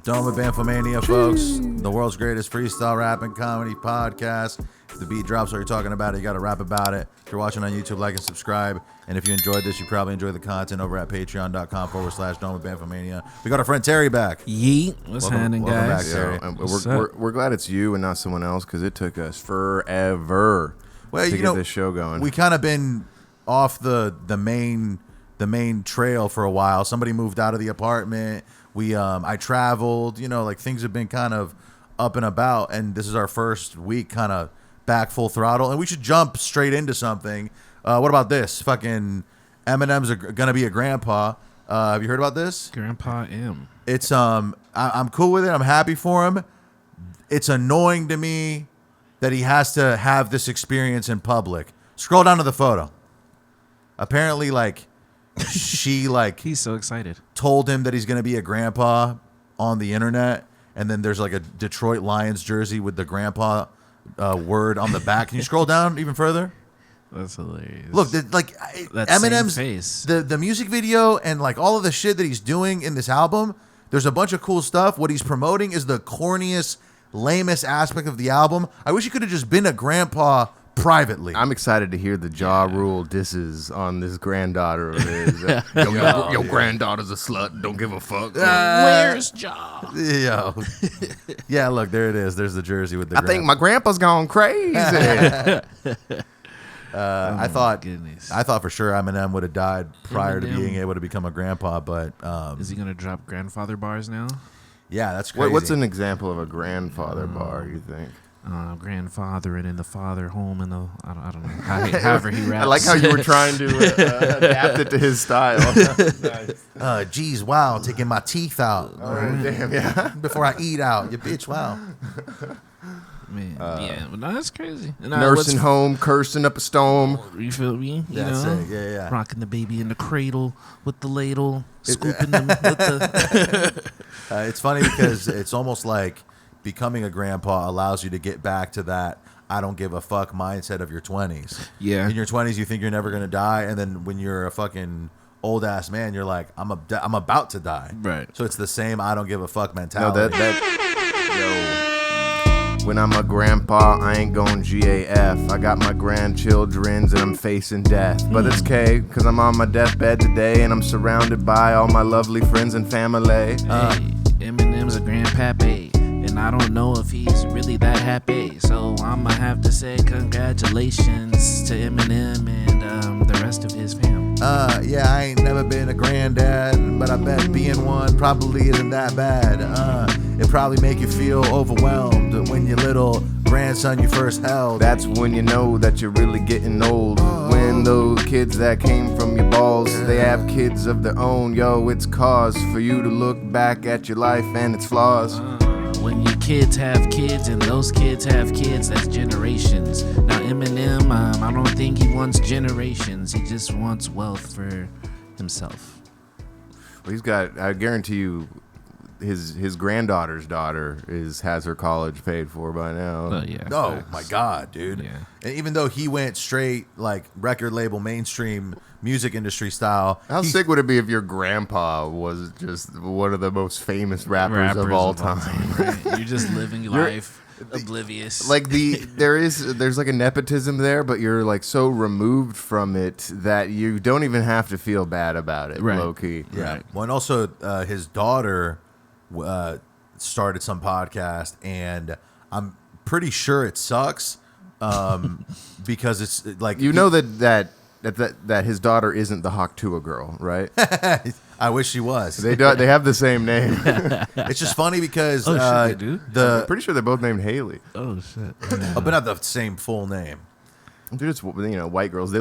Dome with Bamfomania, folks. The world's greatest freestyle rap and comedy podcast. If the beat drops while you're talking about it, you got to rap about it. If you're watching on YouTube, like and subscribe. And if you enjoyed this, you probably enjoy the content over at patreon.com/Dome with Bamfomania. We got our friend Terry back. Yeet. What's happening, guys? Back, Terry. We're glad it's you and not someone else because it took us forever to get this show going. We kind of been off the main trail for a while. Somebody moved out of the apartment. I traveled, like things have been kind of up and about, and this is our first week kind of back full throttle, and we should jump straight into something. What about this? Fucking Eminem's gonna be a grandpa. Have you heard about this? Grandpa M. It's I'm cool with it. I'm happy for him. It's annoying to me that he has to have this experience in public. Scroll down to the photo. Apparently, He's so excited. Told him that he's going to be a grandpa on the internet, and then there's like a Detroit Lions jersey with the grandpa word on the back. Can you scroll down even further? That's hilarious. Look, that Eminem's same face. The music video and like all of the shit that he's doing in this album, there's a bunch of cool stuff. What he's promoting is the corniest, lamest aspect of the album. I wish he could have just been a grandpa privately. I'm excited to hear the Ja Rule disses on this granddaughter of his. Your granddaughter's a slut. Don't give a fuck. Where's Ja? Yeah, look, there it is. There's the jersey with the. I think my grandpa's gone crazy. I thought for sure Eminem would have died prior to being able to become a grandpa, but is he gonna drop grandfather bars now? Yeah, that's crazy. What's an example of a grandfather bar? You think? Grandfather and in the father home and the I don't know however he raps. I like how you were trying to adapt it to his style. Nice. Geez, wow, taking my teeth out. Damn, yeah. Before I eat out, you bitch, wow. Man, yeah, but no, that's crazy. Nursing home, cursing up a storm. You feel me? That's it. Yeah. Rocking the baby in the cradle with the ladle, scooping them with the. It's funny because it's almost like becoming a grandpa allows you to get back to that I don't give a fuck mindset of your 20s. Yeah. In your 20s, you think you're never going to die. And then when you're a fucking old ass man, you're like, I'm about to die. Right. So it's the same I don't give a fuck mentality. When I'm a grandpa, I ain't going GAF. I got my grandchildrens and I'm facing death. But it's okay, because I'm on my deathbed today and I'm surrounded by all my lovely friends and family. Eminem's a grandpappy. And I don't know if he's really that happy. So I'ma have to say congratulations to Eminem and the rest of his fam. Yeah, I ain't never been a granddad, but I bet being one probably isn't that bad. It probably make you feel overwhelmed when your little grandson you first held. That's when you know that you're really getting old. When those kids that came from your balls, they have kids of their own. Yo, it's cause for you to look back at your life and its flaws. When your kids have kids and those kids have kids, that's generations. Now Eminem, I don't think he wants generations. He just wants wealth for himself. Well, he's got, I guarantee you, his granddaughter's daughter has her college paid for by now. Yeah. Oh my God, dude. Yeah. And even though he went straight like record label mainstream music industry style. How sick would it be if your grandpa was just one of the most famous rappers of all time? Right? You're just living your life oblivious. Like there's like a nepotism there, but you're like so removed from it that you don't even have to feel bad about it, low key. Yeah. Right. Well, and also his daughter started some podcast, and I'm pretty sure it sucks because it's like that his daughter isn't the Hawk-Tua girl, right? I wish she was. They have the same name. It's just funny because shit, they do? I'm pretty sure they're both named Haley. Oh shit! But not the same full name. They're just white girls. They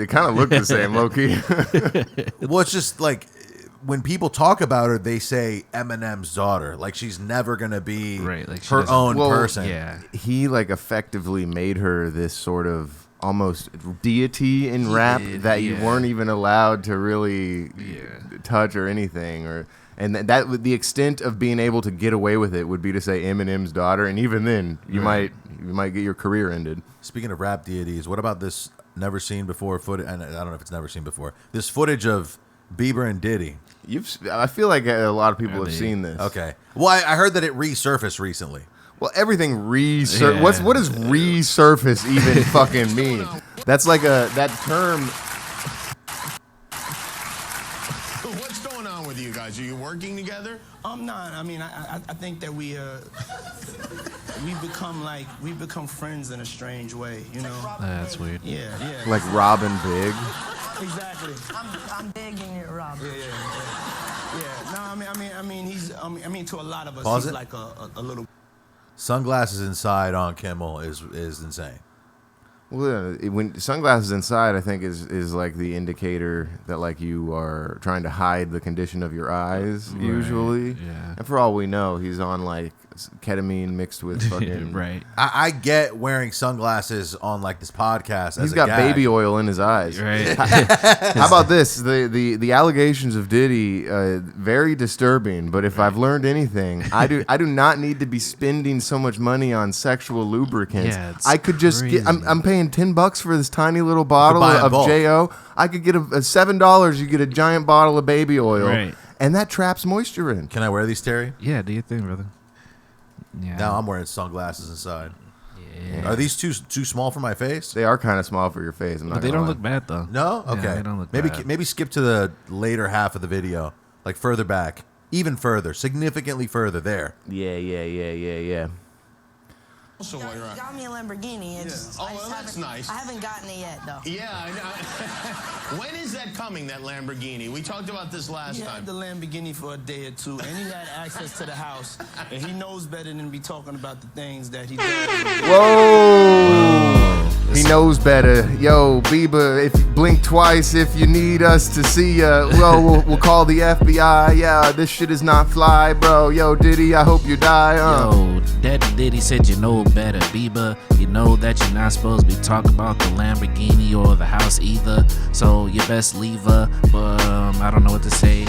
kind of look the same, low key. Well, it's just like when people talk about her, they say Eminem's daughter. Like she's never gonna be like her own person. Yeah, he like effectively made her this sort of almost deity in rap that you weren't even allowed to really touch or anything, and that the extent of being able to get away with it would be to say Eminem's daughter, and even then you might get your career ended. Speaking of rap deities, what about this never seen before footage? And I don't know if it's never seen before. This footage of Bieber and Diddy. I feel like a lot of people have seen this. Okay. Well, I heard that it resurfaced recently. Well, everything resurface. What does resurface even fucking mean? That's like that term. What's going on with you guys? Are you working together? I'm not. I mean, I think that we've become friends in a strange way, you know. That's weird. Yeah. Like Robin Big. Exactly. I'm begging you, Rob. Yeah. No, I mean, to a lot of us, Pause he's it. like a little. Sunglasses inside on Kimmel is insane. Well, when sunglasses inside, I think is like the indicator that like you are trying to hide the condition of your eyes. Usually, yeah. And for all we know, he's on like ketamine mixed with fucking. Right. I get wearing sunglasses on like this podcast. He's as a got gag. baby oil in his eyes. Right. How about this? The allegations of Diddy, very disturbing. But if I've learned anything, I do not need to be spending so much money on sexual lubricants. Yeah, it's I could just get. I'm paying $10 for this tiny little bottle buy in of bulk. Jo. I could get a $7. You get a giant bottle of baby oil, Right. and that traps moisture in. Can I wear these, Terry? Yeah, do you think, brother? Yeah. Now I'm wearing sunglasses inside. Yeah. Are these too small for my face? They are kind of small for your face. I'm not But they gonna don't lie. look bad though. No? Yeah, Okay. they don't look maybe bad. maybe skip to the later half of the video, like further back, even further, significantly further there. Yeah. Also, Got, got me a Lamborghini. It's, Oh, I just well, that's haven't- nice. I haven't gotten it yet, though. yeah, I know. When is that coming, that Lamborghini? We talked about this last He time. had the Lamborghini for a day or two, and he had access to the house, and he knows better than be talking about the things that he does. Whoa! He knows better. Yo, Bieber, if you blink twice, if you need us to see ya, we'll call the FBI. Yeah, this shit is not fly, bro. Yo, Diddy, I hope you die. Yo, Daddy Diddy said you know better, Bieber. You know that you're not supposed to be talking about the Lamborghini or the house either. So you best leave her. But I don't know what to say.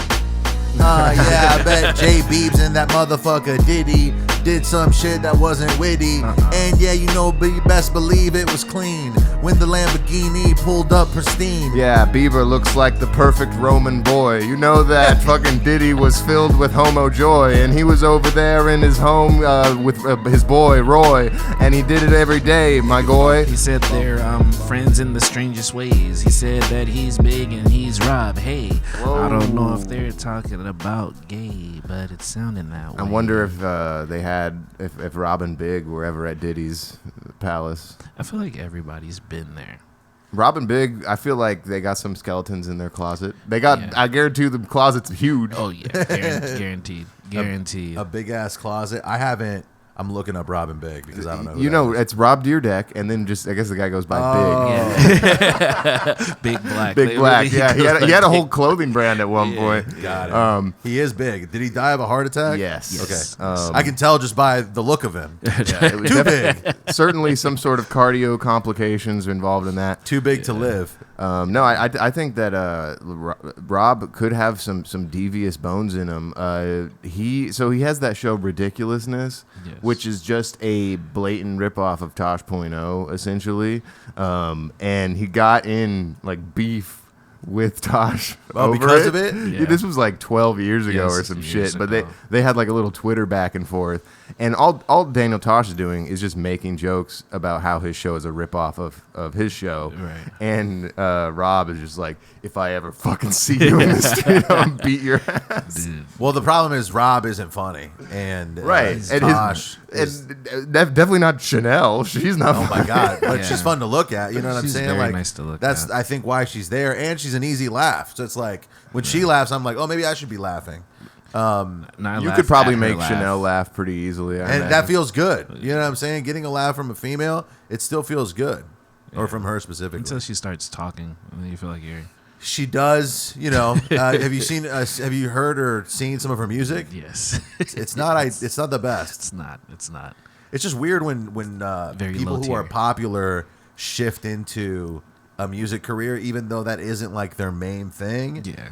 Yeah, I bet J Beebs and that motherfucker Diddy did some shit that wasn't witty. And yeah, you know, but you best believe it was clean when the Lamborghini pulled up pristine. Yeah, Bieber looks like the perfect Roman boy. You know that fucking Diddy was filled with homo joy, and he was over there in his home with his boy Roy, and he did it every day, my boy. He said they're friends in the strangest ways. He said that he's big and he's Rob. Hey, I don't know if they're talking about gay, but it's sounding that way. I wonder if they had if Robin Big were ever at Diddy's palace. I feel like everybody's been there. Robin Big, I feel like they got some skeletons in their closet. They got, Yeah. I guarantee you the closet's huge. Oh yeah, guaranteed. A big ass closet. I haven't. I'm looking up Robin Big because I don't know. Who You that know, is. it's Rob Deerdeck, and then just I guess the guy goes by Big black. Big Black. Yeah, he had a whole clothing brand at one point. Got it. He is big. Did he die of a heart attack? Yes. Okay. I can tell just by the look of him. It was Too big. certainly some sort of cardio complications involved in that. Too big to live. No, I think that Rob could have some devious bones in him. He has that show Ridiculousness, Yes. which is just a blatant ripoff of Tosh.0 essentially. And he got in like beef with Tosh over because of it? Yeah, this was like 12 years ago or Yes, some years shit. But ago. they had like a little Twitter back and forth, and all Daniel Tosh is doing is just making jokes about how his show is a ripoff of his show. Right. And Rob is just like, if I ever fucking see you in the street, I'll beat your ass. Dude. Well, the problem is Rob isn't funny, and Right. And Tosh. is- definitely not Chanel. She's not. oh my god, but Yeah. she's fun to look at. You know what I'm She's saying? very Like nice to look that's at. I think why she's there, and she's an easy laugh. So it's like when she laughs, I'm like, oh, maybe I should be laughing. And I You laugh could probably at her make laugh. Chanel laugh pretty easily. I And that imagine. feels good. You know what I'm saying? Getting a laugh from a female, it still feels good. Or from her specifically. Until she starts talking, and then you feel like you're. She does, you know. Have you seen? Have you heard or seen some of her music? Yes. It's not. It's not the best. It's not. It's not. It's just weird when Very people low who are tier. popular shift into a music career, even though that isn't like their main thing. Yeah.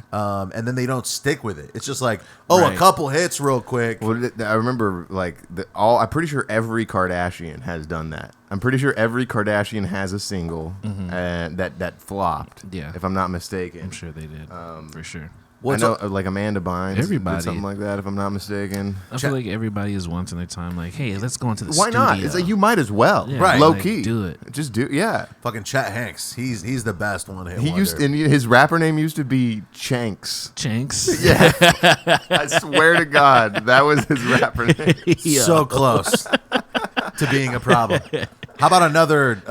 And then they don't stick with it. It's just like, a Right. couple hits real quick. Well, I remember like I'm pretty sure every Kardashian has done that. I'm pretty sure every Kardashian has a single that flopped. Yeah. If I'm not mistaken. I'm sure they did. For sure. I know, like Amanda Bynes Everybody. did something like that, if I'm not mistaken. I feel like everybody is once in their time like, hey, let's go into the Why studio. not? It's like you might as well, Yeah, Right. Low like, key, do it. Just do, yeah. Fucking Chet Hanks. He's the best one hit He wonder. used and his rapper name used to be Chanks. Chanks. Yeah, I swear to God, that was his rapper name. So close to being a problem. How about another?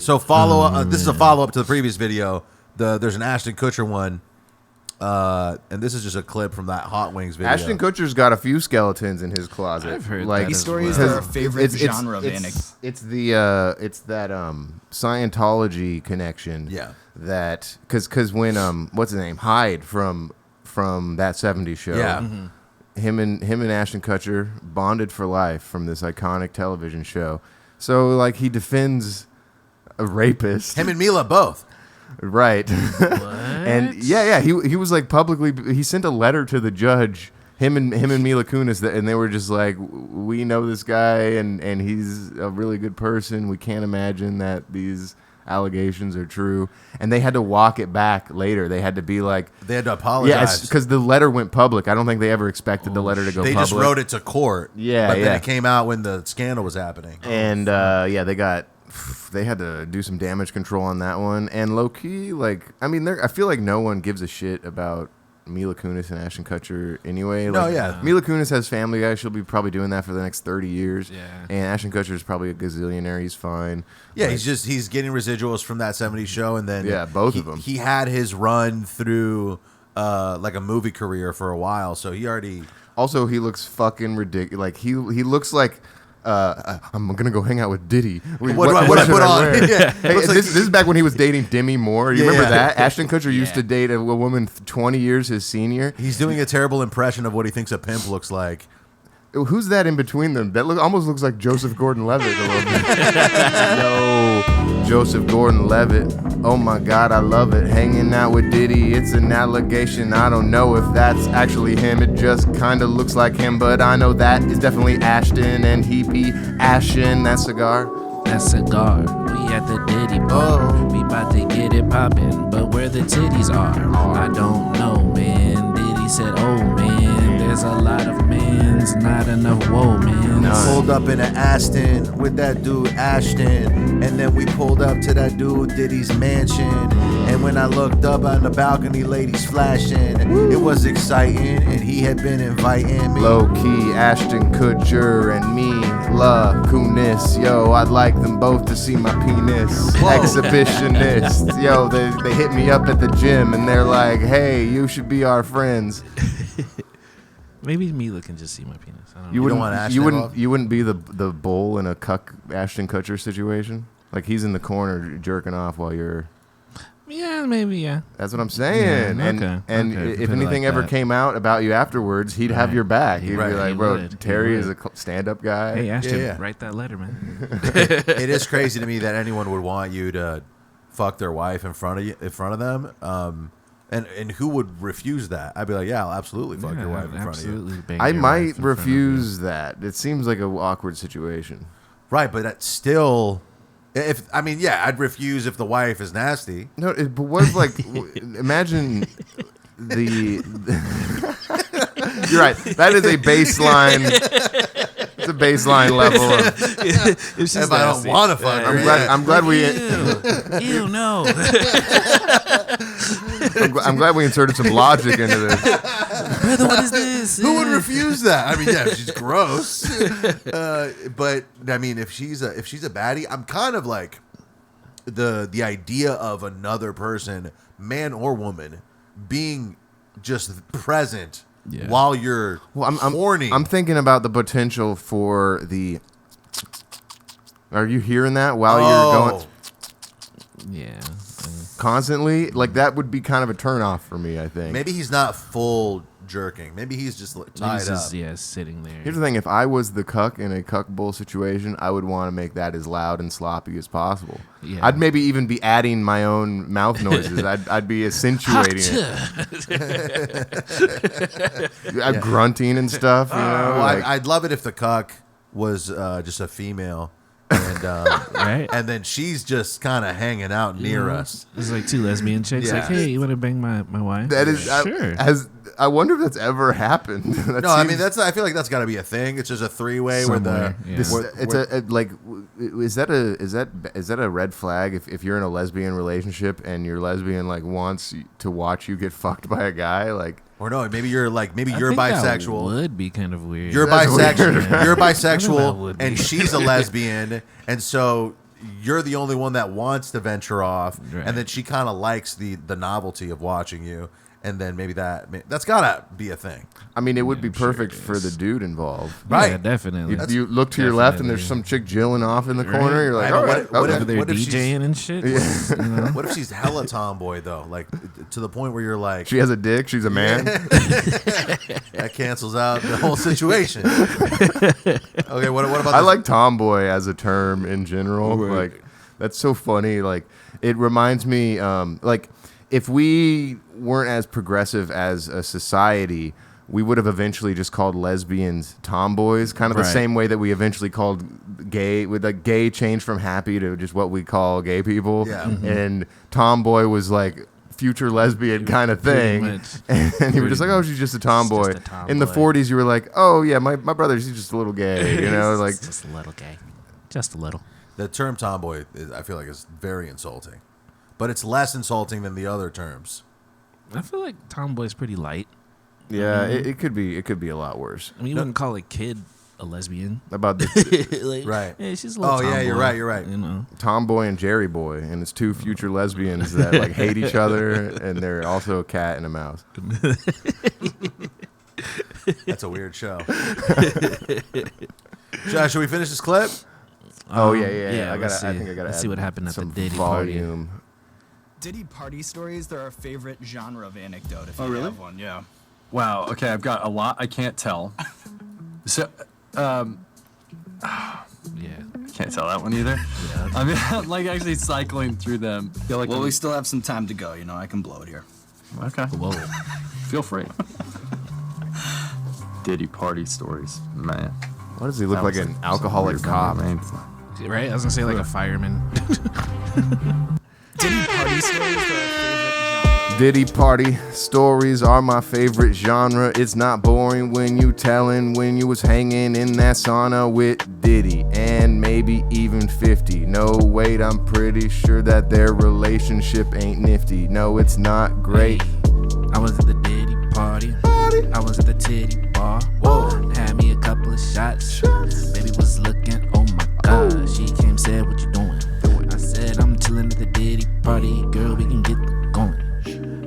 So follow up. This is a follow up to the previous video. There's an Ashton Kutcher one, and this is just a clip from that Hot Wings video. Ashton Kutcher's got a few skeletons in his closet. I've heard like that as Stories well. are our favorite genre of anecdote. It's that Scientology connection. Yeah. That because when what's his name, Hyde from that '70s show. Yeah. Him and Ashton Kutcher bonded for life from this iconic television show. So like he defends a rapist. Him and Mila both. Right. And yeah, he was like publicly, he sent a letter to the judge, him and Mila Kunis, and they were just like, we know this guy and he's a really good person. We can't imagine that these allegations are true. And they had to walk it back later. They had to be like, They had to apologize. yeah, because the letter went public. I don't think they ever expected the letter to go They public. just wrote it to court. Yeah, but then yeah. it came out when the scandal was happening. And yeah, they had to do some damage control on that one. And low key, like, I mean, I feel like no one gives a shit about Mila Kunis and Ashton Kutcher anyway. No, Like, yeah. Mila Kunis has Family Guy. She'll be probably doing that for the next 30 years. Yeah. And Ashton Kutcher is probably a gazillionaire. He's fine. Yeah, Like, he's getting residuals from that '70s show, and then Yeah, both of them. He had his run through like a movie career for a while, so he already. Also, he looks fucking ridiculous. Like he looks like. I'm gonna go hang out with Diddy. What do I should put on? wear? Yeah. Hey, Looks like this is back when he was dating Demi Moore. You Yeah, remember yeah. that? Ashton Kutcher used to date a woman 20 years his senior. He's doing a terrible impression of what he thinks a pimp looks like. Who's that in between them? That almost looks like Joseph Gordon-Levitt a little bit. Yo, Joseph Gordon-Levitt. Oh my God, I love it. Hanging out with Diddy, it's an allegation. I don't know if that's actually him. It just kind of looks like him, but I know that is definitely Ashton, and he be ashing that cigar. That cigar, we at the Diddy bar. We about to get it poppin', but where the titties are, I don't know, man. Diddy said, oh man, there's a lot of mans, not enough whoa, man. Pulled up in an Aston with that dude Ashton, and then we pulled up to that dude Diddy's mansion. And when I looked up on the balcony, ladies flashing, it was exciting, and he had been inviting me. Low key, Ashton Kutcher and me, La Kunis. Yo, I'd like them both to see my penis. Exhibitionists. Yo, they hit me up at the gym and they're like, hey, you should be our friends. Maybe Mila can just see my penis. I don't know. You wouldn't want Ashton involved? you wouldn't be the bull in a cuck Ashton Kutcher situation? Like he's in the corner jerking off while you're. Yeah, maybe, yeah. That's what I'm saying. Yeah, and okay, and okay, if put it anything like ever that. came out about you afterwards, he'd have Right. your back. He'd Right. be like, He bro, would. He Terry is would. a stand-up guy. Hey, Ashton, Yeah. write that letter, man. It is crazy to me that anyone would want you to fuck their wife in front of them. And who would refuse that? I'd be like, yeah, I'll absolutely fuck your wife in front of you. Absolutely bang I your wife might in front of you. refuse that. It seems like an awkward situation. Right, but that's still. I'd refuse if the wife is nasty. No, but what if, like, imagine the. You're right. That is a baseline. It's a baseline level of. If I don't want to fuck her, I'm glad we. Ew, no. I'm glad we inserted some logic into this. Brother, what is this? Who would refuse that? I mean, yeah, she's gross. But I mean, if she's a baddie, I'm kind of like the idea of another person, man or woman, being just present Yeah. while you're I'm horny. I'm thinking about the potential for the. Are you hearing that while you're going Yeah. constantly? Like that would be kind of a turnoff for me. I think. Maybe he's not full jerking. Maybe he's just He's tied just, up. yeah, sitting there. Here's the thing: if I was the cuck in a cuck bull situation, I would want to make that as loud and sloppy as possible. Yeah. I'd maybe even be adding my own mouth noises. I'd be accentuating it. I'm grunting and stuff. You know, Well, I'd love it if the cuck was just a female. And Right? and then she's just kind of hanging out near us. It's like two lesbian chicks. Yeah. Like, hey, you want to bang my wife? that is sure. I wonder if that's ever happened. That No, I seems- mean I feel like that's got to be a thing. It's just a three-way Somewhere, where yeah. This, where- it's where- is that a red flag if you're in a lesbian relationship and your lesbian like wants to watch you get fucked by a guy like or no, maybe you're I think bisexual. That would be kind of weird. You're That's bisexual. weird, You're that bisexual, would be. and she's a lesbian, and so you're the only one that wants to venture off, Right. and then she kind of likes the novelty of watching you, and then maybe that's gotta be a thing. I mean it would be I'm sure perfect it for the is. dude involved. Right. Yeah, definitely. You look to your left and there's Definitely. some chick jilling off in the corner. You're like, Right, all but right, what okay. if- They're what if she's- DJing and shit. You know? What if she's hella tomboy though, like to the point where you're like, She has a dick. She's a man. that cancels out the whole situation. Okay, what about? I this? like tomboy as a term in general. Right. Like that's so funny. Like it reminds me, like if we weren't as progressive as a society, we would have eventually just called lesbians tomboys, kind of the Right. same way that we eventually called gay. With like gay changed from happy to just what we call gay people. Yeah. And tomboy was like future lesbian kind of Pretty thing. much. And you were just like, oh, she's just a tomboy. just a In the tomboy. 40s, you were like, oh yeah, my brother, he's just a little gay. You know, like It's just a little gay. Just a little. The term tomboy, I feel like, is very insulting, but it's less insulting than the other terms. I feel like tomboy's pretty light. yeah, it could be a lot worse. I mean, you wouldn't call a kid a lesbian. About the Like, Right. Yeah, she's a little Oh, yeah, tomboy, you're right, you're right. You know. Tomboy and Jerry Boy, and it's two future lesbians that like hate each other, and they're also a cat and a mouse. That's a weird show. Should we finish this clip? Oh yeah. let's I think I see. gotta. Let's see add what happened at the some Diddy party. volume. Diddy party stories, they're our favorite genre of anecdote. If you really? have one, yeah. Wow. Okay, I've got a lot I can't tell. So, Yeah. can't tell that one either. I mean, I'm like actually cycling through them. Feel like Well, I'm- we still have some time to go. You know, I can blow it here. okay. Whoa. Feel free. Diddy party stories, man. Why does he look That like was an some alcoholic weird cop? memory, man. Right? I was gonna say like a fireman. Diddy party stories, they're our favorite genre. Diddy party stories are my favorite genre. It's not boring when you tellin' when you was hanging in that sauna with Diddy and maybe even 50. No, wait, I'm pretty sure that their relationship ain't nifty. No, it's not great. I was at the Diddy party. I was at the titty bar. Whoa. Had me a couple of shots. Baby was looking, oh my god. She came, said, what you doing? I said, I'm chilling at the Diddy party. Girl, we can get going.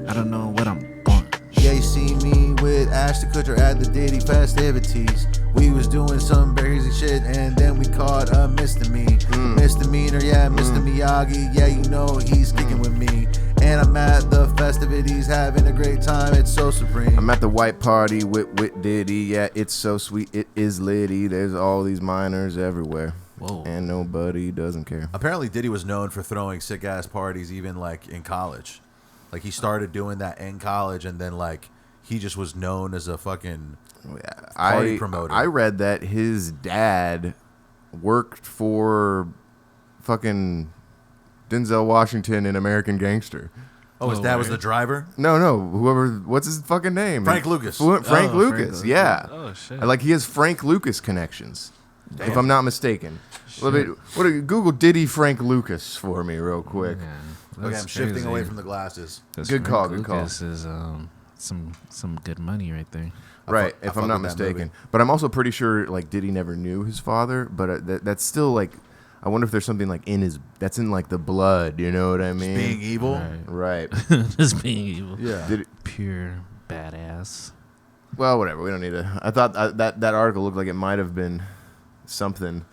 I don't know what I'm going. Yeah, you see me with Ashton Kutcher at the Diddy festivities. We was doing some crazy shit, and then we caught a misdemeanor. Yeah, Mr. Miyagi. Yeah, you know he's kicking with me. And I'm at the festivities, having a great time. It's so supreme. I'm at the white party with Diddy. Yeah, it's so sweet. It is litty. There's all these minors everywhere. Whoa. And nobody doesn't care. Apparently, Diddy was known for throwing sick ass parties, even like in college. Like he started doing that in college, and then like he just was known as a fucking party promoter. I read that his dad worked for fucking Denzel Washington in American Gangster. Oh, his dad was the driver? No, whoever. What's his fucking name? Frank Lucas. Frank Lucas. Yeah. Oh, shit. Like he has Frank Lucas connections, if I'm not mistaken. Let me Google Diddy Frank Lucas for me real quick. Yeah, Okay, I'm shifting away from the glasses. Good call, good call. This is some good money right there. Right, I if fuck I'm not with that mistaken. movie. But I'm also pretty sure like Diddy never knew his father. But that's still like, I wonder if there's something like that's in like the blood. You know what I mean? Being evil? Right. Just being evil. Yeah. Did it, Pure badass. well, whatever. We don't need to. I thought that article looked like it might have been something.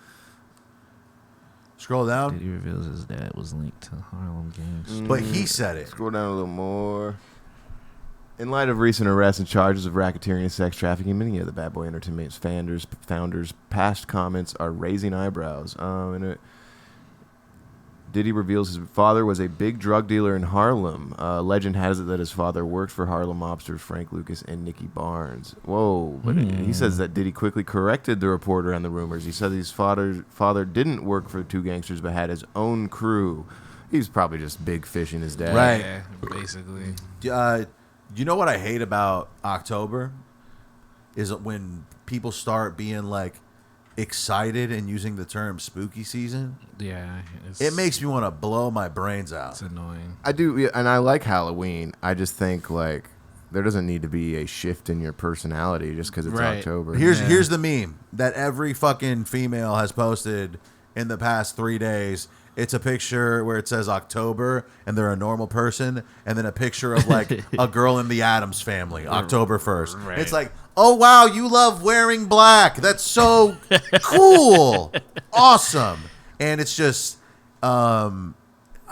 Scroll down. Diddy reveals his dad was linked to Harlem Games. But he said it. Scroll down a little more. In light of recent arrests and charges of racketeering and sex trafficking, many of the Bad Boy Entertainment's founders' past comments are raising eyebrows. Diddy reveals his father was a big drug dealer in Harlem. Legend has it that his father worked for Harlem mobsters Frank Lucas and Nicky Barnes. Whoa. But he says that Diddy quickly corrected the reporter on the rumors. He said his father didn't work for the two gangsters but had his own crew. He's probably just big fish in his dad. Right. Yeah, basically. You know what I hate about October is when people start being like excited and using the term spooky season. Yeah. It makes me want to blow my brains out. It's annoying. I do, yeah, and I like Halloween. I just think like there doesn't need to be a shift in your personality just because it's October. Here's the meme that every fucking female has posted in the past 3 days. It's a picture where it says October and they're a normal person, and then a picture of like a girl in the Addams Family, October 1st. Right. It's like, oh wow, you love wearing black. That's so cool, awesome. And it's just, oh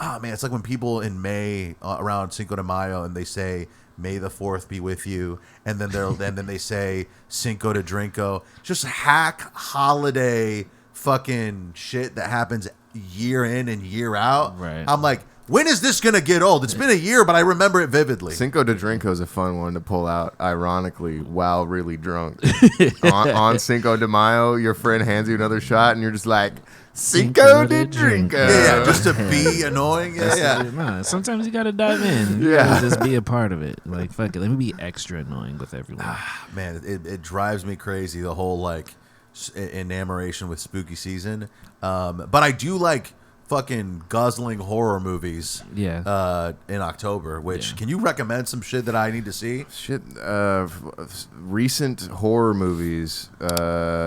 man, it's like when people in May around Cinco de Mayo and they say, "May the 4th be with you," and then then they say Cinco de Drinko. Just hack holiday fucking shit that happens year in and year out. Right. I'm like, when is this gonna get old? It's been a year, but I remember it vividly. Cinco de Drinko is a fun one to pull out, ironically, while really drunk. on Cinco de Mayo, your friend hands you another shot, and you're just like, Cinco de Drinko. Yeah, just to be annoying. Yeah. Nah, sometimes you gotta dive in. You gotta just be a part of it. Like, fuck it. Let me be extra annoying with everyone. Man, it drives me crazy, the whole like enamoration with spooky season. But I do like fucking guzzling horror movies. Yeah. In October. Which can you recommend some shit that I need to see? Shit, recent horror movies.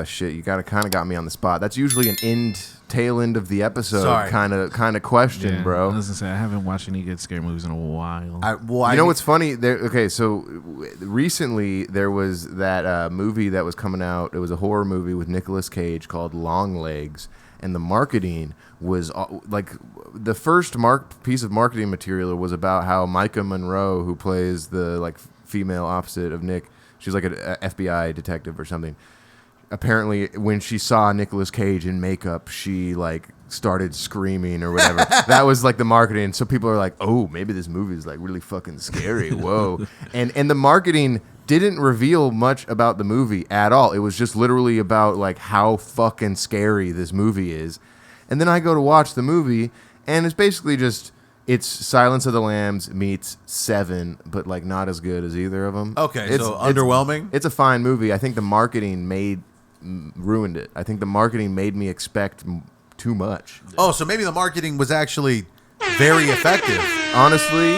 Shit, you kind of got me on the spot. That's usually an tail end of the episode kind of question, bro. I was gonna say I haven't watched any good scary movies in a while. You know what's funny? Okay, so recently there was that movie that was coming out. It was a horror movie with Nicolas Cage called Long Legs, and the marketing was like the first piece of marketing material was about how Micah Monroe, who plays the like female opposite of Nick, she's like an FBI detective or something. Apparently, when she saw Nicolas Cage in makeup, she like started screaming or whatever. That was like the marketing. So people are like, "Oh, maybe this movie is like really fucking scary." Whoa! and the marketing didn't reveal much about the movie at all. It was just literally about like how fucking scary this movie is. And then I go to watch the movie, and it's basically just it's Silence of the Lambs meets Seven, but like not as good as either of them. Okay, so underwhelming. It's a fine movie. I think the marketing ruined it. I think the marketing made me expect too much. Oh, so maybe the marketing was actually very effective. Honestly,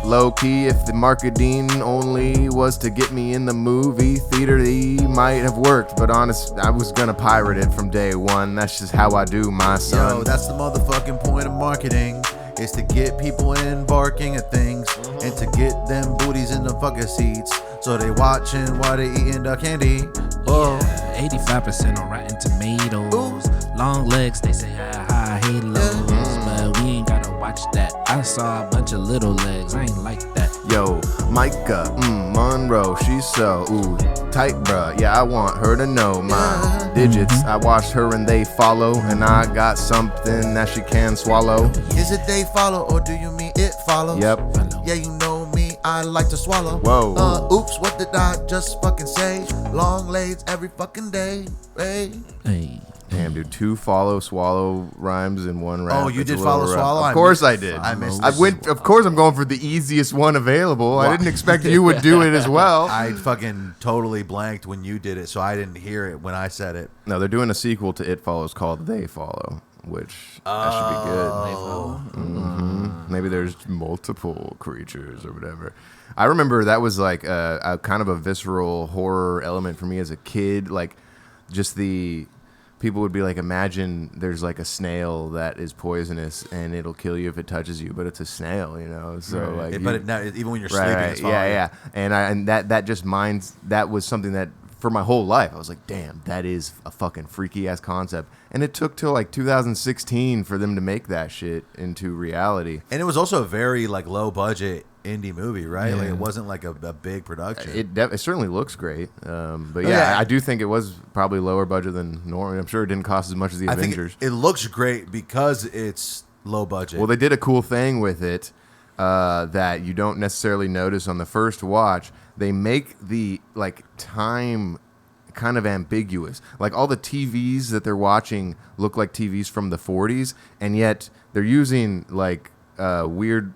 low key, if the marketing only was to get me in the movie theater, it might have worked. But honest, I was gonna pirate it from day one. That's just how I do, my son. Yo, that's the motherfucking point of marketing. Is to get people in barking at things and to get them booties in the fucking seats so they watching while they eating the candy. Oh, 85% on Rotten Tomatoes. Long legs, they say high halos, but we ain't gotta watch that. I saw a bunch of little legs, I ain't like that. Yo, Micah, Monroe, she's so tight, bruh. Yeah, I want her to know my digits. I watched her and they follow, and I got something that she can swallow. Is it they follow or do you mean it follows? Yep. Yeah, you know me, I like to swallow. Whoa. Oops, what did I just fucking say? Long legs every fucking day. Hey. Damn, dude, 2 follow-swallow rhymes in one rap. Oh, you It's a did little rough. follow-swallow? Of course I did. I missed Of course I'm going for the easiest one available. I didn't expect you would do it as well. I fucking totally blanked when you did it, so I didn't hear it when I said it. No, they're doing a sequel to It Follows called They Follow, which that should be good. They follow. Maybe there's multiple creatures or whatever. I remember that was like a kind of a visceral horror element for me as a kid. Like, just the people would be like, imagine there's like a snail that is poisonous and it'll kill you if it touches you, but it's a snail, you know. So like, Even when you're sleeping, it's fine. yeah. And that just that was something that for my whole life I was like, damn, that is a fucking freaky ass concept. And it took till like 2016 for them to make that shit into reality. And it was also a very like low budget indie movie, right? Yeah. Like it wasn't like a big production. It certainly looks great, but yeah. I do think it was probably lower budget than normal. I'm sure it didn't cost as much as the Avengers. Think it looks great because it's low budget. Well, they did a cool thing with it that you don't necessarily notice on the first watch. They make the time kind of ambiguous. Like all the TVs that they're watching look like TVs from the 40s, and yet they're using weird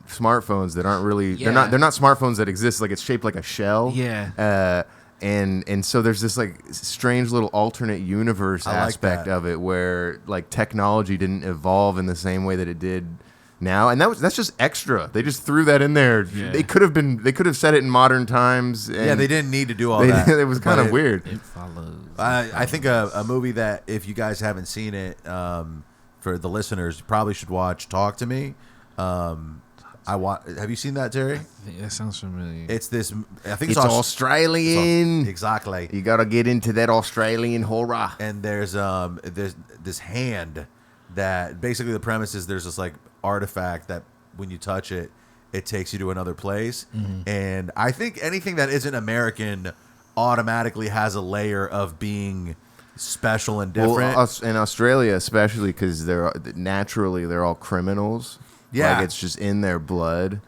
smartphones that aren't really they're not smartphones that exist. Like it's shaped like a shell. Yeah. And so there's this strange little alternate universe aspect of it where technology didn't evolve in the same way that it did now, and that's just extra. They just threw that in there. Yeah. They could have said it in modern times. And they didn't need to do all that. It was kind of weird. It follows. I think a movie that if you guys haven't seen it, for the listeners, you probably should watch Talk to Me. Have you seen that, Terry? That sounds familiar. It's this. I think It's Australian. Exactly. You gotta get into that Australian horror. And there's this hand that basically the premise is there's this artifact that when you touch it, it takes you to another place. Mm-hmm. And I think anything that isn't American automatically has a layer of being special and different. Well, in Australia, especially because they're all criminals. Yeah, it's just in their blood,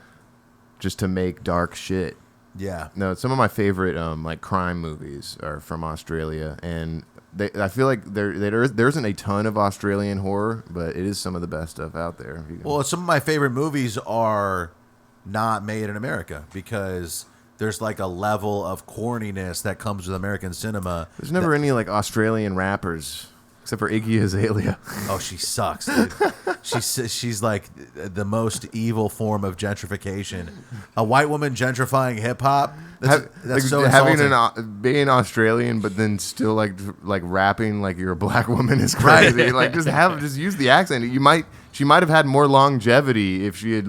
just to make dark shit. Yeah. No, some of my favorite crime movies are from Australia, and I feel like there isn't a ton of Australian horror, but it is some of the best stuff out there. Well, some of my favorite movies are not made in America because there's a level of corniness that comes with American cinema. There's never any Australian rappers. Except for Iggy Azalea. Oh, she sucks, dude. She's the most evil form of gentrification. A white woman gentrifying hip hop. That's so insulting. Being Australian, but then still rapping like you're a black woman is crazy. Right. Just use the accent. She might have had more longevity if she had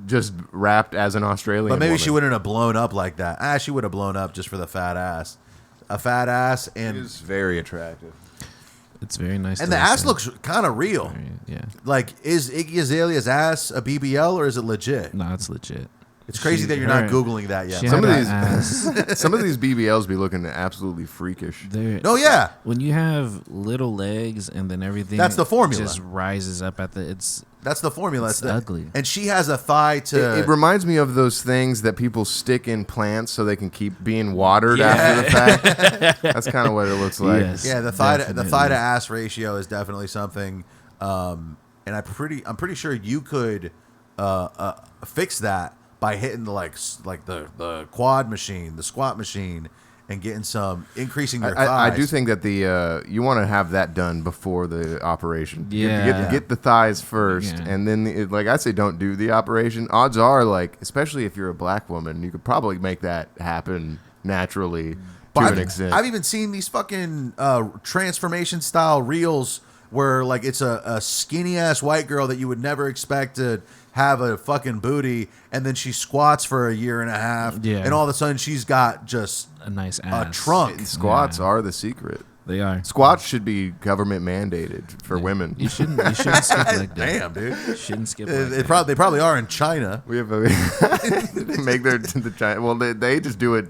just rapped as an Australian. But maybe woman. she wouldn't have blown up like that. She would have blown up just for the fat ass. A fat ass and she is very attractive. It's very nice. And the ass looks kind of real. Yeah. Is Iggy Azalea's ass a BBL or is it legit? No, it's legit. It's crazy that you're not Googling that yet. Some of these BBLs be looking absolutely freakish. Oh, yeah. When you have little legs and then everything. That's the formula. Just rises up at the. That's the formula. It's ugly. And she has a thigh to. It reminds me of those things that people stick in plants so they can keep being watered after the fact. That's kind of what it looks like. Yes, yeah, the thigh to ass ratio is definitely something. And I'm pretty sure you could fix that by hitting the quad machine, the squat machine, and getting increasing your thighs. I do think that you want to have that done before the operation. Yeah. Get the thighs first, and then I say don't do the operation. Odds are especially if you're a black woman, you could probably make that happen naturally to an extent. I've even seen these fucking transformation style reels where it's a skinny ass white girl that you would never expect to have a fucking booty, and then she squats for a year and a half, and all of a sudden she's got just a nice ass. A trunk. Squats are the secret. They are. Squats should be government mandated for women. You shouldn't skip like that. Damn, dude. You shouldn't skip They probably are in China. We have make the China. Well, they just do it.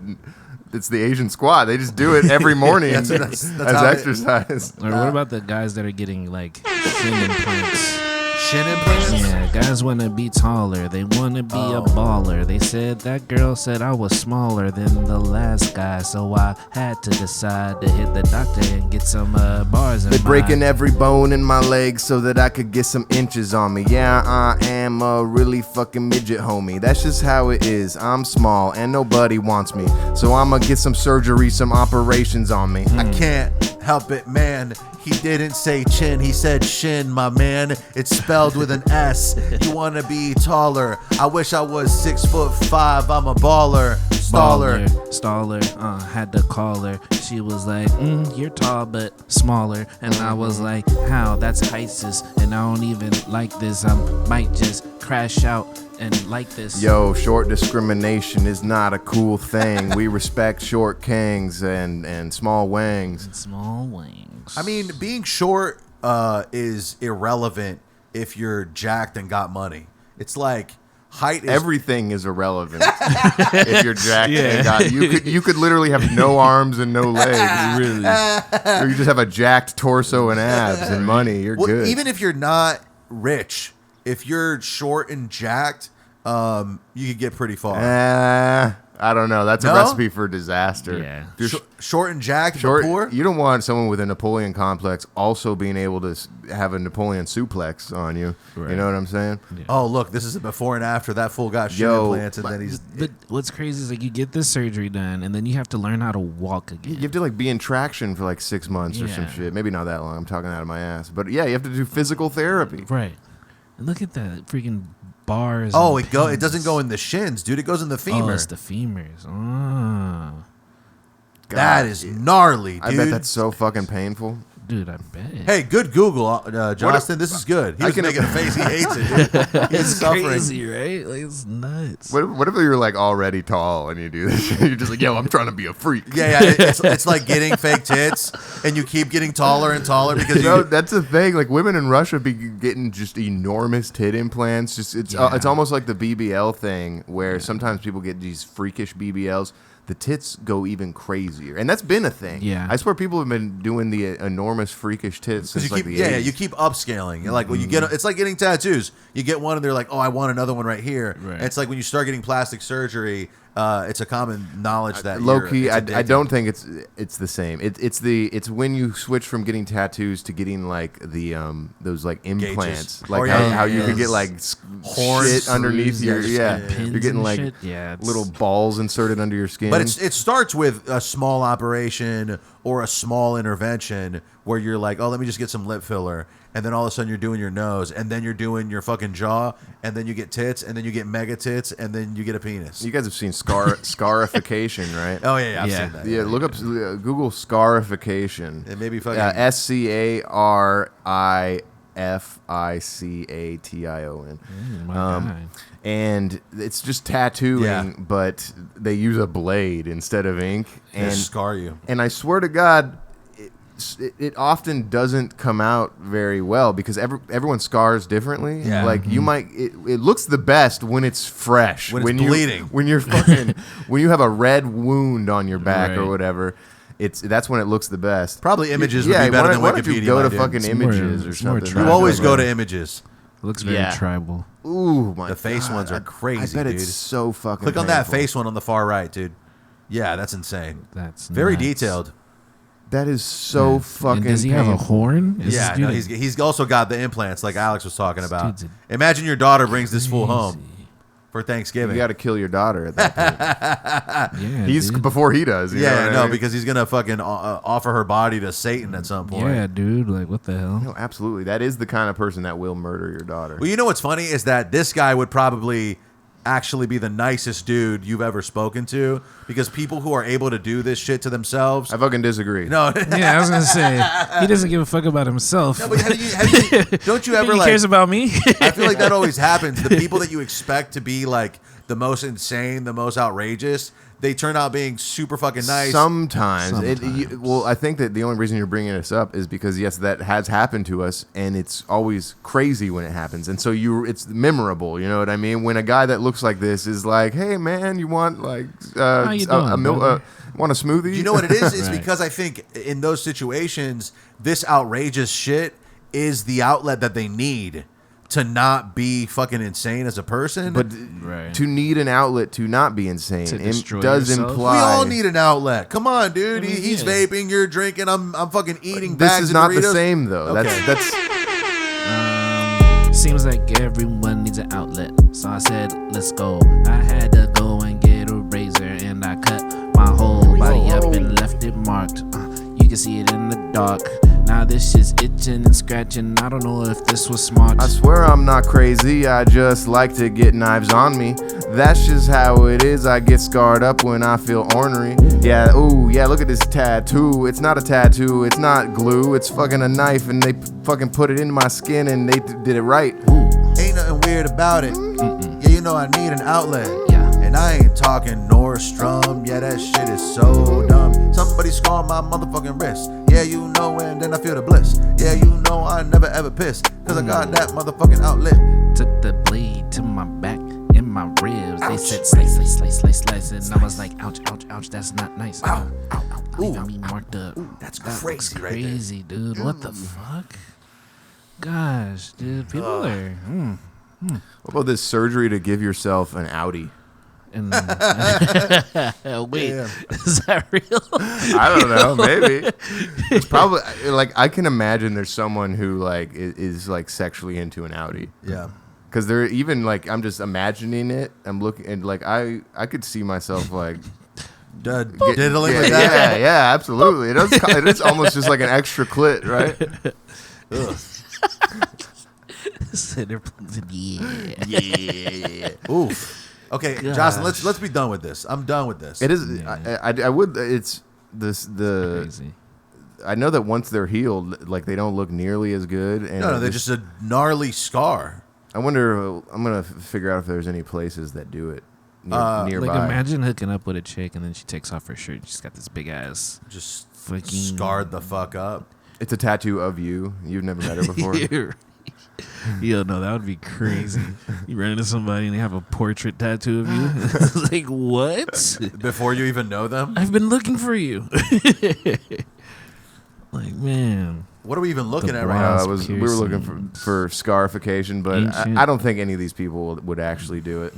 It's the Asian squat. They just do it every morning that's as exercise. Or what about the guys that are getting shin implants? Shin implants? Yeah, guys want to be taller. They want to be a baller. They said that girl said I was smaller than the last guy, so I had to decide to hit the doctor and get some bars in They're breaking every bone in my leg so that I could get some inches on me. Yeah, I am a really fucking midget, homie. That's just how it is. I'm small and nobody wants me, so I'ma get some surgery, some operations on me. I can't help it, man. He didn't say chin, he said shin, my man. It's spelled with an S. You wanna be taller. I wish I was 6'5". I'm a baller. Staller, had to call her. She was like, you're tall but smaller. And I was like, how? That's ISIS. And I don't even like this. I might just crash out and like this. Yo, short discrimination is not a cool thing. We respect short kings and small wangs. And small wangs. I mean, being short is irrelevant if you're jacked and got money. It's like height is Everything is irrelevant if you're jacked. And got, you could literally have no arms and no legs. Really. Or you just have a jacked torso and abs and money. You're good. Even if you're not rich, if you're short and jacked, you could get pretty far. I don't know. That's a recipe for disaster. Yeah. Short and jacked, Short, but poor? you don't want someone with a Napoleon complex also being able to have a Napoleon suplex on you. Right. You know what I'm saying? Yeah. Oh, look, this is a before and after. That fool got Shin implants, and then he's... But what's crazy is like you get this surgery done, and then you have to learn how to walk again. You have to like be in traction for like 6 months or some Yeah. shit. Maybe not that long. I'm talking out of my ass. But yeah, you have to do physical therapy. Right. And look at that freaking bars. Oh, and it doesn't go in the shins, dude. It goes in the femur. Oh, it's the femurs. Oh. That is gnarly, dude. I bet that's so fucking painful. Dude, I bet. Hey, good Google, Justin. This is good. He was making a face. He hates it, dude. He's It's suffering. crazy, right? Like, it's nuts. What if you're like already tall and you do this? You're just like, yo, I'm trying to be a freak. Yeah. It's like getting fake tits, and you keep getting taller and taller because No, that's the thing. Like women in Russia be getting just enormous tit implants. Just it's almost like the BBL thing where sometimes people get these freakish BBLs. The tits go even crazier, and that's been a thing. Yeah, I swear people have been doing the enormous freakish tits since like the 80s. you keep upscaling. You're like, well, you get it's like getting tattoos. You get one, and they're like, oh, I want another one right here. Right. And it's like when you start getting plastic surgery. It's a common knowledge that low key. I addictive. don't think it's the same. It's when you switch from getting tattoos to getting like the those like implants, Gauges. like Oh, how you can get like horns shit underneath your pins You're getting and like shit. Yeah, little balls inserted under your skin. But it starts with a small operation or a small intervention where you're like, oh, let me just get some lip filler. And then all of a sudden you're doing your nose, and then you're doing your fucking jaw, and then you get tits, and then you get mega tits, and then you get a penis. You guys have seen scarification, right? Oh, yeah, I've Yeah. seen that. Yeah, look up Google scarification. It may be fucking... SCARIFICATION. my God. And it's just tattooing, but they use a blade instead of ink. And scar you. And I swear to God, it often doesn't come out very well because everyone scars differently. Yeah. Like you might, it looks the best when it's fresh. When it's bleeding. When you're fucking, when you have a red wound on your back or Right. whatever. That's when it looks the best. Probably images would be better than why Wikipedia. don't you go to my dude. fucking images or it's more something? You tribal. always go to images. It looks very Yeah. tribal. Ooh, my The face God. ones are crazy, I bet dude. it's so fucking Click on that painful. face one on the far right, dude. Yeah, that's insane. That's Very nuts. detailed. That is so fucking And does he have a painful. horn? Is Yeah, this no, dude he's also got the implants like Alex was talking about. dude's Imagine your daughter brings this fool home crazy. for Thanksgiving. You got to kill your daughter at that point. Yeah, He's dude. before he does. You know yeah, what I no, mean? because he's gonna fucking offer her body to Satan at some point. Yeah, dude. Like, what the hell? No, absolutely. That is the kind of person that will murder your daughter. Well, you know what's funny is that this guy would probably actually be the nicest dude you've ever spoken to because people who are able to do this shit to themselves. I fucking disagree. No, Yeah, I was gonna say he doesn't give a fuck about himself. no, but don't you ever he like? cares about me. I feel like that always happens. The people that you expect to be like the most insane, the most outrageous, they turn out being super fucking nice. Sometimes. Well, I think that the only reason you're bringing this up is because, yes, that has happened to us, and it's always crazy when it happens. And so it's memorable, you know what I mean? When a guy that looks like this is like, hey, man, you want like How you doing, brother? want a smoothie? You know what it is? It's Right. because I think in those situations, this outrageous shit is the outlet that they need to not be fucking insane as a person. But Right. to need an outlet to not be insane To it destroy does yourself? imply. we all need an outlet. Come on, dude. I mean, He's yeah. vaping, you're drinking, I'm fucking eating This bags is of not the Doritos. same, though. Okay. That's Seems like everyone needs an outlet. So I said, let's go. I had to go and get a razor, and I cut my whole body up and left it marked. You can see it in the dark. Now this shit's itching and scratching. I don't know if this was smart. I swear I'm not crazy, I just like to get knives on me. That's just how it is, I get scarred up when I feel ornery. Yeah, ooh, yeah, look at this tattoo. It's not a tattoo, it's not glue, it's fucking a knife, and they fucking put it into my skin and they did it right. Ain't nothing weird about it. Yeah, you know I need an outlet. Yeah. And I ain't talking Nordstrom. Yeah, that shit is so dumb. Somebody scar my motherfucking wrist. Yeah, you know, and then I feel the bliss. Yeah, you know I never ever piss. Cause I got that motherfucking outlet. Took the blade to my back. said slice, and I was like, ouch, ouch, ouch, that's not nice. Ow, ow, ow. Leaving me marked up. That's That crazy, looks right there. crazy, dude. What the fuck? Gosh, dude, people are. What about this surgery to give yourself an Audi? And wait, is that real? I don't know. Maybe it's probably like I can imagine there's someone who like is like sexually into an Audi. Yeah. Because they're even like I'm just imagining it. I'm looking and like I could see myself like Diddling with that. yeah, absolutely. It is almost just like an extra clit, right? Yeah. Oof. Okay, Gosh. Jocelyn, let's be done with this. I'm done with this. It is. I would. It's this the. Crazy. I know that once they're healed, like they don't look nearly as good. And No, they're just a gnarly scar. I wonder. I'm gonna figure out if there's any places that do it nearby. Like imagine hooking up with a chick and then she takes off her shirt. She's got this big ass. Just Fucking- scarred the fuck up. It's a tattoo of you. You've never met her before. Yo, no, that would be crazy. You run into somebody and they have a portrait tattoo of you. It's like, what? Before you even know them? I've been looking for you. Like, man. What are we even looking The at right brows. now? We were looking for scarification, but Ancient. I don't think any of these people would actually do it.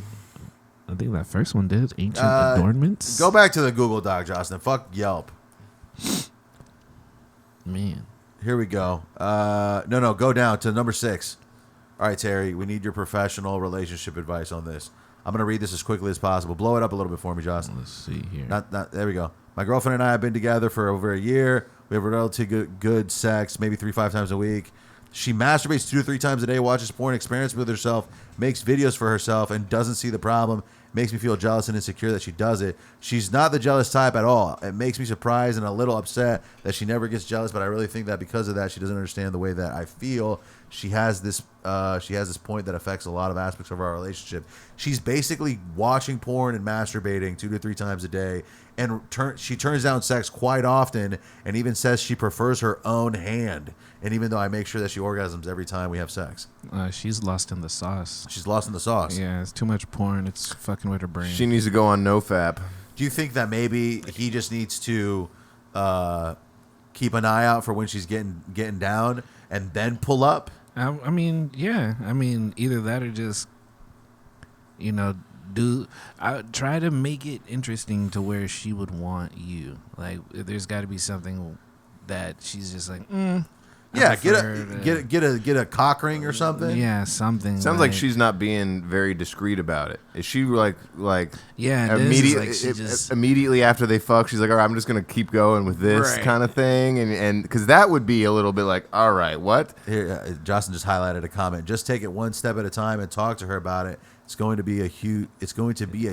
I think that first one did. Ancient adornments. Go back to the Google Doc, Jocelyn. Fuck Yelp. Man. Here we go. No, go down to number 6. All right, Terry, we need your professional relationship advice on this. I'm going to read this as quickly as possible. Blow it up a little bit for me, Jocelyn. Let's see here. There we go. My girlfriend and I have been together for over a year. We have relatively good sex, maybe 3-5 times a week. She masturbates 2 to 3 times a day, watches porn, experiments with herself, makes videos for herself, and doesn't see the problem. Makes me feel jealous and insecure that she does it. She's not the jealous type at all. It makes me surprised and a little upset that she never gets jealous, but I really think that because of that, she doesn't understand the way that I feel. She has this point that affects a lot of aspects of our relationship. She's basically watching porn and masturbating 2 to 3 times a day, and she turns down sex quite often, and even says she prefers her own hand. And even though I make sure that she orgasms every time we have sex, She's lost in the sauce. she's lost in the sauce. Yeah, it's too much porn. It's fucking with her brain. She needs to go on NoFap. Do you think that maybe he just needs to keep an eye out for when she's getting down and then pull up? I mean, yeah. I mean, either that or just, try to make it interesting to where she would want you. Like, there's got to be something that she's just like, Yeah, get a cock ring or something. yeah, something. Sounds like she's not being very discreet about it. Is she like yeah, it is. immediately Like she just, immediately after they fuck, she's like, all right, I'm just gonna keep going with this Right. kind of thing, and because that would be a little bit like, all right, what? Here, Justin just highlighted a comment. Just take it one step at a time and talk to her about it. It's going to be a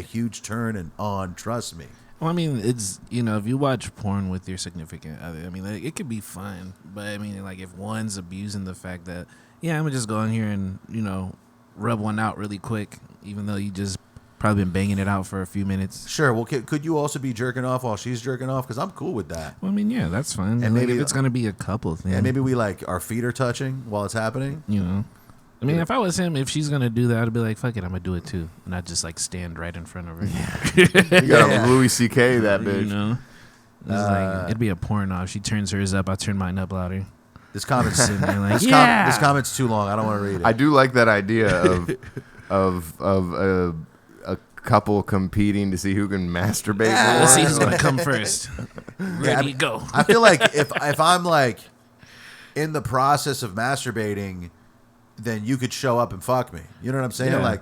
huge turn and on. Trust me. well, I mean, it's if you watch porn with your significant other, I mean, like, it could be fun, but I mean, like, if one's abusing the fact that, I'm gonna just go in here and rub one out really quick, even though you just probably been banging it out for a few minutes. Sure. Well, could you also be jerking off while she's jerking off? Because I'm cool with that. Well, I mean, yeah, that's fine. And And maybe- maybe if it's gonna be a couple thing, And maybe we our feet are touching while it's happening. I mean, if I was him, if she's gonna do that, I'd be like, "Fuck it, I'm gonna do it too," and I'd just like stand right in front of her. You got Yeah. Louis C.K. that bitch. It's like it'd be a porn off. She turns hers up, I turn mine up louder. This comment's Sitting there like, this comment's too long. I don't want to read it. I do like that idea of a couple competing to see who can masturbate Yeah. more. Let's see who's gonna come first. Ready, go. I feel like if I'm like in the process of masturbating, then you could show up and fuck me. You know what I'm saying? Yeah. Like,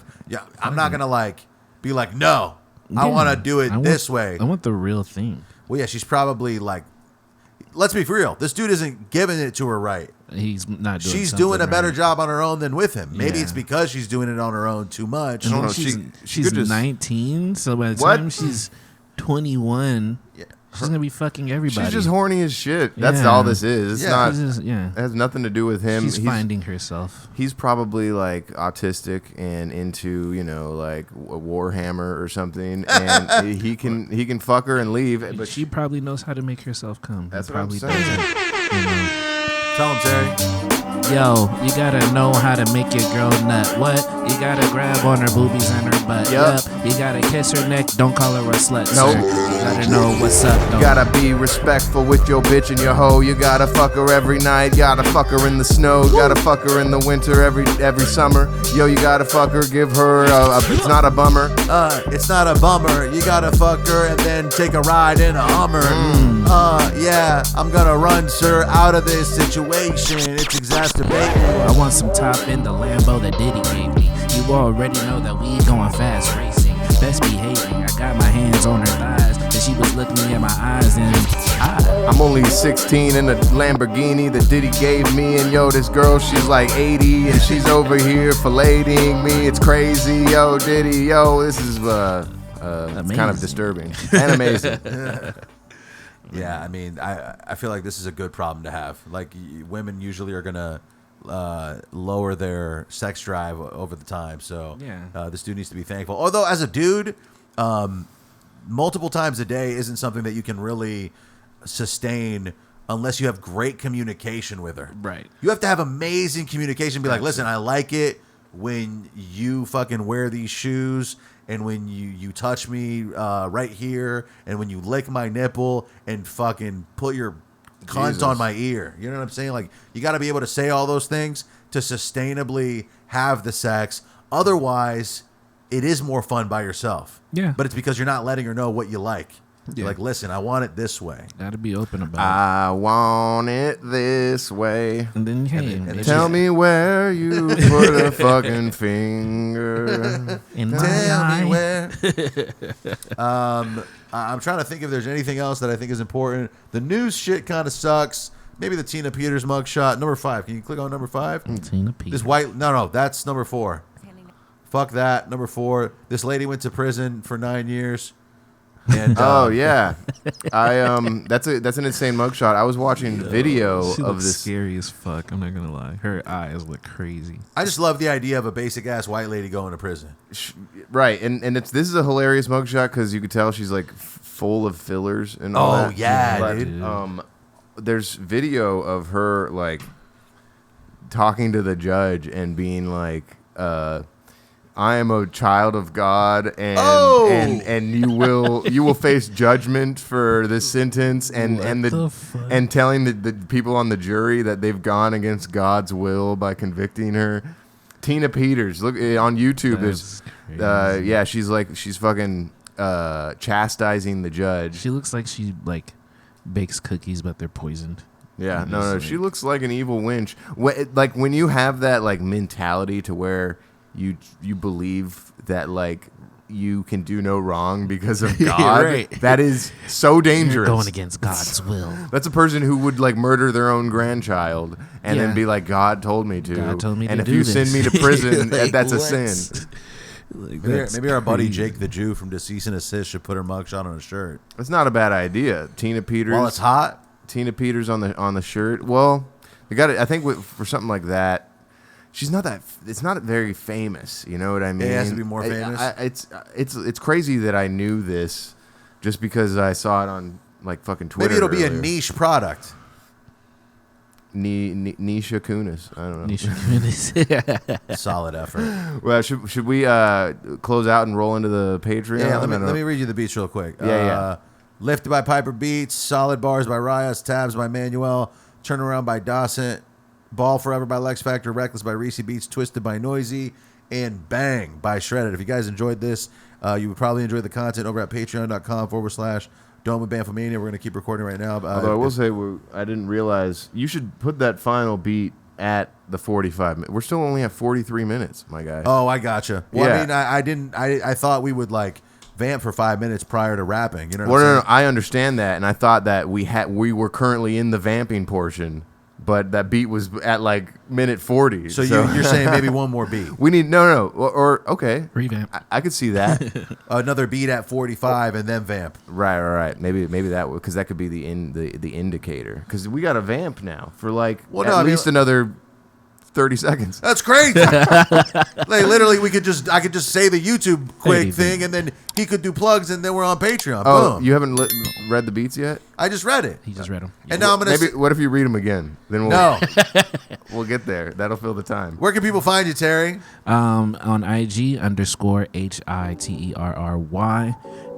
I'm not gonna be like, no, I want to do it this way. I want the real thing. Well, yeah, she's probably like, let's be for real. This dude isn't giving it to her right. He's not doing. She's doing a something better right. job on her own than with him. Maybe Yeah. it's because she's doing it on her own too much. I don't know. She's She could just- 19, so by the What? time she's 21, Yeah. she's gonna be fucking everybody. She's just horny as shit. That's Yeah. all this is. It's Yeah. not. She's just- yeah. It has nothing to do with him. She's finding herself. He's probably like autistic and into like a Warhammer or something, and he can fuck her and leave. But But she probably knows how to make herself come. That's He what I'm probably saying. doesn't. Tell him, Terry. Yo, you gotta know how to make your girl nut. What? You gotta grab on her boobies and her butt. Yup. You gotta kiss her neck. Don't call her a slut. Nope. Sir. You gotta know what's up. You gotta be respectful with your bitch and your hoe. You gotta fuck her every night. Gotta fuck her in the snow. Gotta fuck her in the winter every summer. Yo, you gotta fuck her. Give her it's not a bummer. It's not a bummer. You gotta fuck her and then take a ride in a Hummer. Yeah, I'm gonna run, sir, out of this situation. It's exacerbating. I want some top in the Lambo that Diddy gave me. You already know that we going fast racing. Best behaving. I got my hands on her thighs, and she was looking me in my eyes, and I'm only 16 in a Lamborghini that Diddy gave me, and yo, this girl, she's like 80, and she's over here filleting me. It's crazy, yo, Diddy, yo, this is kind of disturbing and amazing. Yeah, I mean, I feel like this is a good problem to have. Like, women usually are gonna lower their sex drive over the time. So this dude needs to be thankful. Although, as a dude, multiple times a day isn't something that you can really sustain unless you have great communication with her. Right. You have to have amazing communication. Be like, listen, I like it when you fucking wear these shoes, and when you touch me right here, and when you lick my nipple and fucking put your cunt on my ear. You know what I'm saying? Like, you got to be able to say all those things to sustainably have the sex. Otherwise, it is more fun by yourself. Yeah. But it's because you're not letting her know what you like. Yeah. You're like, listen, I want it this way. gotta be open about I want it this way. it. And then, hey, and then Tell me where you put a fucking finger. in my Tell eye. me where. I'm trying to think if there's anything else that I think is important. The news shit kind of sucks. Maybe the Tina Peters mugshot. Number 5. Can you click on number 5? Tina Peters. This white. No, that's number 4. Fuck that. Number 4. This lady went to prison for 9 years. And, Oh yeah, that's an insane mugshot. I was watching video She of looks this. scary as fuck. I'm not gonna lie. Her eyes look crazy. I just love the idea of a basic ass white lady going to prison. Right, and this is a hilarious mugshot because you could tell she's like full of fillers and all that. Oh yeah, But, dude. there's video of her like talking to the judge and being like, I am a child of God, and and you will face judgment for this sentence, and and telling the people on the jury that they've gone against God's will by convicting her. Tina Peters, look on YouTube. She's fucking chastising the judge. She looks like she like bakes cookies, but they're poisoned. Yeah, no, she looks like an evil wench. Like when you have that like mentality to where you believe that like you can do no wrong because of God, Right. That is so dangerous. You're going against God's will. That's a person who would like murder their own grandchild and then be like, God told me to. God told me and to if do you this. send me to prison, Like, that's a what? sin. Like, Maybe our buddy Jake the Jew from Deceased and Assist should put her mugshot on a shirt. It's not a bad idea. Tina Peters. While it's hot. Tina Peters on the shirt. Well, they got it. I think for something like that. She's not that. It's not very famous. You know what I mean? It has to be more famous. It's crazy that I knew this just because I saw it on like fucking Twitter. Maybe it'll be earlier. a niche product. Nisha Kunis. I don't know. Nisha. Solid effort. Well, should we close out and roll into the Patreon? Yeah, let me read you the beats real quick. Yeah. Lifted by Piper Beats, Solid Bars by Rias, Tabs by Manuel, Turn Around by Dawson, Ball Forever by Lex Factor, Reckless by Reese Beats, Twisted by Noisy, and Bang by Shredded. If you guys enjoyed this, you would probably enjoy the content over at patreon.com/Dome with Bamfomania. We're going to keep recording right now. Although I will say, I didn't realize you should put that final beat at the 45 minutes. We're still only at 43 minutes, my guy. Oh, I gotcha. Well, Yeah. I mean, I thought we would like vamp for 5 minutes prior to rapping. You know what Well, I'm no, saying? I understand that, and I thought that we were currently in the vamping portion, but that beat was at like minute 40. So you're saying maybe one more beat. We need or okay, Revamp. I could see that. Another beat at 45 and then vamp. right. Maybe that because that could be the indicator because we got a vamp now for like Well, at no, I mean, least another 30 seconds. That's crazy. Like literally, I could just say the YouTube quick thing, and then he could do plugs, and then we're on Patreon. Oh, Boom. you haven't read the beats yet? I just read it. He just read them. And now I'm gonna. Maybe. What if you read them again? Then we'll get there. That'll fill the time. Where can people find you, Terry? On IG _HITERRY,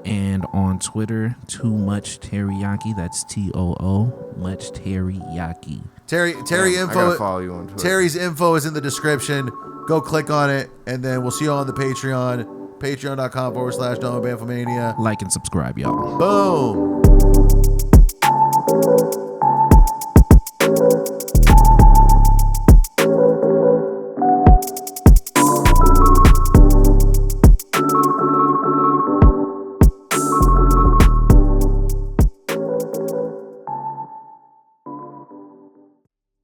and on Twitter, Too Much TerryAKI. That's TOO much TerryAKI. Terry I info. gotta follow you on Twitter. Terry's info is in the description. Go click on it, and then we'll see you on the Patreon. Patreon.com/bamfomania. Like and subscribe, y'all. Boom.